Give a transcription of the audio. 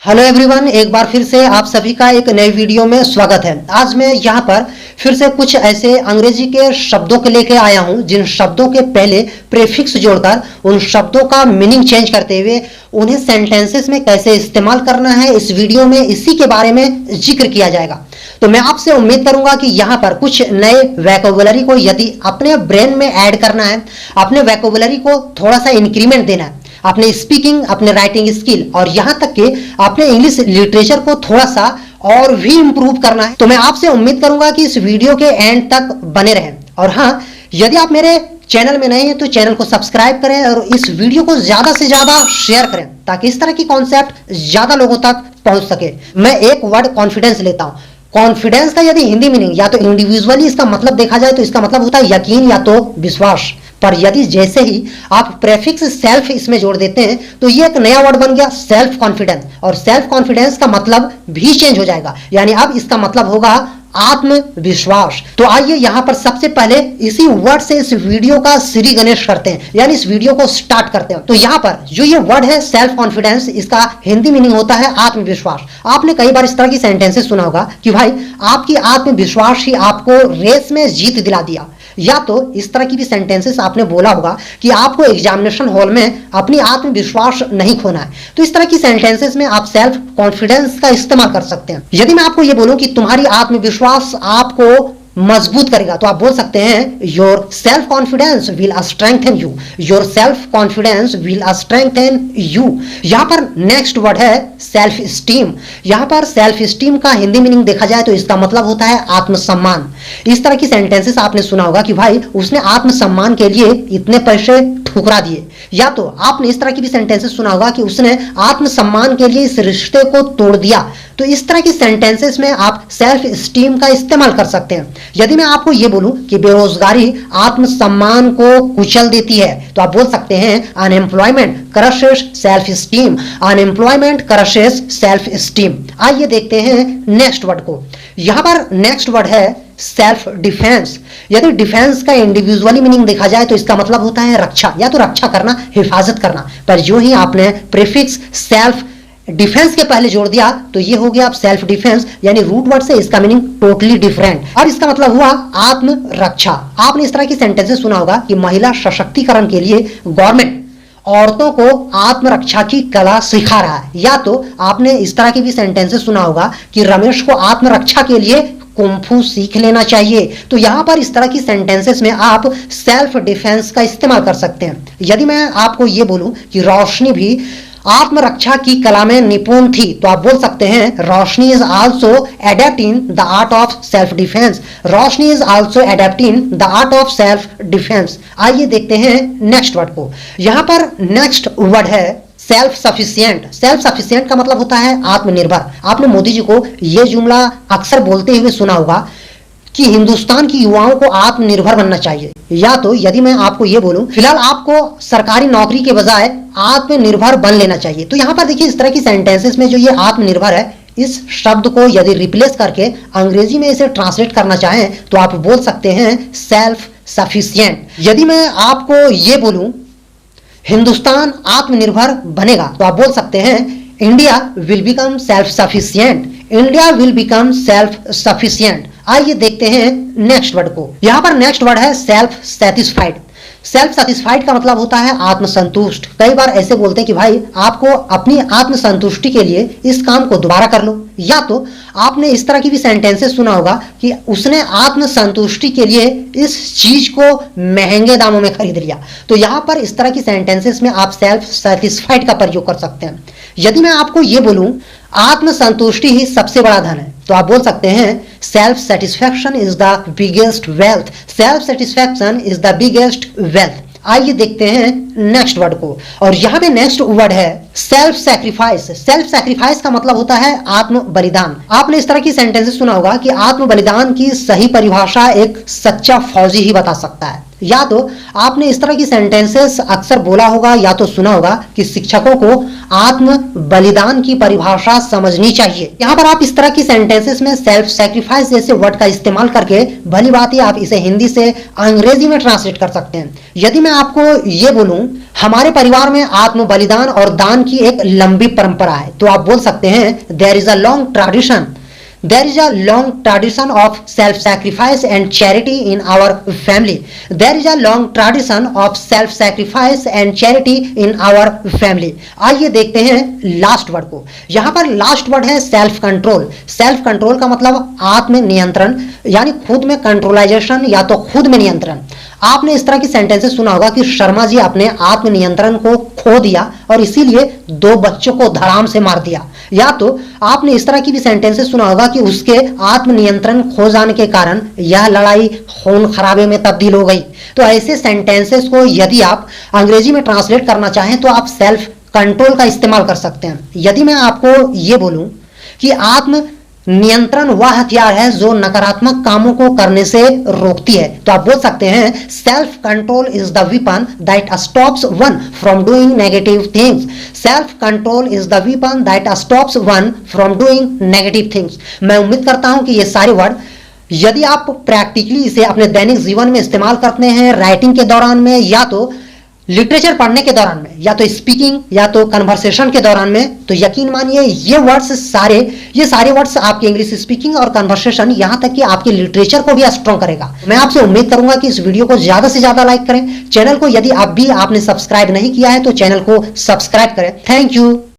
Hello everyone, एक बार फिर से आप सभी का एक नई वीडियो में स्वागत है। आज मैं यहाँ पर फिर से कुछ ऐसे अंग्रेजी के शब्दों के लेके आया हूँ जिन शब्दों के पहले प्रीफिक्स जोड़कर उन शब्दों का मीनिंग चेंज करते हुए उन्हें सेंटेंसेस में कैसे इस्तेमाल करना है, इस वीडियो में इसी के बारे में जिक्र किया जाएगा। तो मैं आपसे उम्मीद करूंगा कि यहाँ पर कुछ नए वैकोबुलरी को यदि अपने ब्रेन में ऐड करना है, अपने वैकोबुलरी को थोड़ा सा इंक्रीमेंट देना है, अपने स्पीकिंग, अपने राइटिंग स्किल और यहाँ तक कि अपने इंग्लिश लिटरेचर को थोड़ा सा और भी इंप्रूव करना है, तो मैं आपसे उम्मीद करूंगा कि इस वीडियो के एंड तक बने रहें। और हाँ, यदि आप मेरे चैनल में नए हैं तो चैनल को सब्सक्राइब करें और इस वीडियो को ज्यादा से ज्यादा शेयर करें ताकि इस तरह की कॉन्सेप्ट ज्यादा लोगों तक पहुंच सके। मैं एक वर्ड कॉन्फिडेंस लेता हूं। कॉन्फिडेंस का यदि हिंदी मीनिंग या तो इंडिविजुअली इसका मतलब देखा जाए तो इसका मतलब होता है यकीन या तो विश्वास, पर यदि जैसे ही आप प्रेफिक्स सेल्फ इसमें जोड़ देते हैं तो ये एक नया वर्ड बन गया सेल्फ कॉन्फिडेंस, और सेल्फ कॉन्फिडेंस का मतलब भी चेंज हो जाएगा, यानी अब इसका मतलब होगा आत्मविश्वास। तो आइए यहाँ पर सबसे पहले इसी वर्ड से इस वीडियो का श्री गणेश करते हैं, यानी इस वीडियो को स्टार्ट करते हैं। तो यहाँ पर जो ये वर्ड है सेल्फ कॉन्फिडेंस, इसका हिंदी मीनिंग होता है आत्मविश्वास। आपने कई बार इस तरह की सेंटेंसेस सुना होगा कि भाई आपकी आत्मविश्वास ही आपको रेस में जीत दिला दिया, या तो इस तरह की भी सेंटेंसेस आपने बोला होगा कि आपको एग्जामिनेशन हॉल में अपनी आत्मविश्वास नहीं खोना है। तो इस तरह की सेंटेंसेस में आप सेल्फ कॉन्फिडेंस का इस्तेमाल कर सकते हैं। यदि मैं आपको ये बोलूं कि तुम्हारी आत्मविश्वास आपको मजबूत करेगा तो आप बोल सकते हैं your self confidence will strengthen you, your self confidence will strengthen you. यहाँ पर नेक्स्ट वर्ड है सेल्फ स्टीम। यहाँ पर सेल्फ स्टीम का हिंदी मीनिंग देखा जाए तो इसका मतलब होता है आत्मसम्मान। इस तरह की सेंटेंसेस आपने सुना होगा कि भाई उसने आत्मसम्मान के लिए इतने पैसे ठुकरा दिए, या तो आपने इस तरह की भी सेंटेंसेस सुना होगा कि उसने आत्मसम्मान के लिए इस रिश्ते को तोड़ दिया। तो इस तरह की सेंटेंसेस में आप सेल्फ स्टीम का इस्तेमाल कर सकते हैं। यदि मैं आपको यह बोलूं कि बेरोजगारी आत्मसम्मान को कुचल देती है तो आप बोल सकते हैं unemployment crushes self esteem, unemployment crushes self esteem. आइए देखते हैं नेक्स्ट वर्ड को। यहां पर नेक्स्ट वर्ड है सेल्फ डिफेंस। यदि डिफेंस का इंडिविजुअली मीनिंग देखा जाए तो इसका मतलब होता है रक्षा, या तो रक्षा करना, हिफाजत करना, पर जो ही आपने प्रीफिक्स सेल्फ डिफेंस के पहले जोड़ दिया तो ये हो गया आप सेल्फ डिफेंस, यानी रूट वर्ड से इसका मीनिंग टोटली डिफरेंट। और इसका मतलब हुआ आत्मरक्षा। आपने इस तरह की सेंटेंसेस सुना होगा कि महिला सशक्तिकरण के लिए गवर्नमेंट औरतों को आत्मरक्षा की कला सिखा रहा है, या तो आपने इस तरह की भी सेंटेंसेस सुना होगा कि रमेश को आत्मरक्षा के लिए कुंफू सीख लेना चाहिए। तो यहां पर इस तरह की सेंटेंसेस में आप सेल्फ डिफेंस का इस्तेमाल कर सकते हैं। यदि मैं आपको यह बोलूं कि रोशनी भी आत्मरक्षा की कला में निपुण थी तो आप बोल सकते हैं Roshni is also adapting the art of self defence, Roshni is also adapting the art of self defence. आइए देखते हैं नेक्स्ट वर्ड को। यहां पर नेक्स्ट वर्ड है सेल्फ सफिशिएंट। सेल्फ सफिशिएंट का मतलब होता है आत्मनिर्भर। आपने मोदी जी को यह जुमला अक्सर बोलते हुए सुना होगा कि हिंदुस्तान की युवाओं को आत्मनिर्भर बनना चाहिए, या तो यदि मैं आपको यह बोलूं फिलहाल आपको सरकारी नौकरी के बजाय आत्मनिर्भर बन लेना चाहिए। तो यहां पर देखिए इस तरह की सेंटेंसेस में जो ये आत्मनिर्भर है, इस शब्द को यदि रिप्लेस करके अंग्रेजी में इसे ट्रांसलेट करना चाहें तो आप बोल सकते हैं सेल्फ सफिशिएंट। यदि मैं आपको यह बोलूं हिंदुस्तान आत्मनिर्भर बनेगा तो आप बोल सकते हैं India will become self sufficient, India will become self sufficient. आइए देखते हैं नेक्स्ट वर्ड को। यहां पर नेक्स्ट वर्ड है सेल्फ सेटिस्फाइड। सेल्फ सेटिस्फाइड का मतलब होता है आत्मसंतुष्ट। कई बार ऐसे बोलते हैं कि भाई आपको अपनी आत्मसंतुष्टि के लिए इस काम को दोबारा कर लो, या तो आपने इस तरह की भी सेंटेंसेस सुना होगा कि उसने आत्मसंतुष्टि के लिए इस चीज को महंगे दामों में खरीद लिया। तो यहां पर इस तरह की सेंटेंसेस में आप सेल्फ सेटिस्फाइड का प्रयोग कर सकते हैं। यदि मैं आपको यह बोलूं आत्मसंतुष्टि ही सबसे बड़ा धन है तो आप बोल सकते हैं self satisfaction is the biggest wealth, self satisfaction is the biggest wealth. आइए देखते हैं नेक्स्ट वर्ड को, और यहां पे नेक्स्ट वर्ड है सेल्फ सैक्रिफाइस। सेल्फ सैक्रिफाइस का मतलब होता है आत्म बलिदान। आपने इस तरह की सेंटेंसेस सुना होगा कि आत्म बलिदान की सही परिभाषा एक सच्चा फौजी ही बता सकता है, या तो आपने इस तरह की सेंटेंसेस अक्सर बोला होगा या तो सुना होगा कि शिक्षकों को आत्म बलिदान की परिभाषा समझनी चाहिए। यहाँ पर आप इस तरह की सेंटेंसेस में सेल्फ सैक्रिफाइस जैसे वर्ड का इस्तेमाल करके भली बात ही आप इसे हिंदी से अंग्रेजी में ट्रांसलेट कर सकते हैं। यदि मैं आपको ये बोलूं बोलूं, हमारे परिवार में आत्म बलिदान और दान की एक लंबी परंपरा है, तो आप बोल सकते हैं there is a long tradition, there is a long tradition of self sacrifice and charity in our family. There is a long tradition of self sacrifice and charity in our family. आइए देखते हैं last word को। यहां पर last word है self control. Self control का मतलब आत्म नियंत्रण, यानी खुद में कंट्रोलाइजेशन या तो खुद में नियंत्रण। आपने इस तरह की सेंटेंसेस सुना होगा कि शर्मा जी अपने आत्म नियंत्रण को खो दिया और इसीलिए 2 बच्चों को धड़ाम से मार दिया, या तो आपने इस तरह की भी सेंटेंसेस सुना होगा कि उसके आत्म नियंत्रण खो जाने के कारण यह लड़ाई खून खराबे में तब्दील हो गई। तो ऐसे सेंटेंसेस को यदि आप अंग्रेजी में ट्रांसलेट करना चाहें तो आप सेल्फ कंट्रोल का इस्तेमाल कर सकते हैं। यदि मैं आपको ये बोलूं कि आत्म नियंत्रण वह हथियार है जो नकारात्मक कामों को करने से रोकती है, तो आप बोल सकते हैं self control is the weapon that stops one from doing negative things. Self control is the weapon that stops one from doing negative things. मैं उम्मीद करता हूं कि ये सारे वर्ड यदि आप प्रैक्टिकली इसे अपने दैनिक जीवन में इस्तेमाल करते हैं, राइटिंग के दौरान में या तो लिटरेचर पढ़ने के दौरान में या तो स्पीकिंग या तो कन्वर्सेशन के दौरान में, तो यकीन मानिए ये सारे वर्ड्स आपकी इंग्लिश स्पीकिंग और कन्वर्सेशन यहां तक कि आपके लिटरेचर को भी स्ट्रॉन्ग करेगा। मैं आपसे उम्मीद करूंगा कि इस वीडियो को ज्यादा से ज्यादा लाइक करें। चैनल को यदि आपने सब्सक्राइब नहीं किया है तो चैनल को सब्सक्राइब करें। Thank you.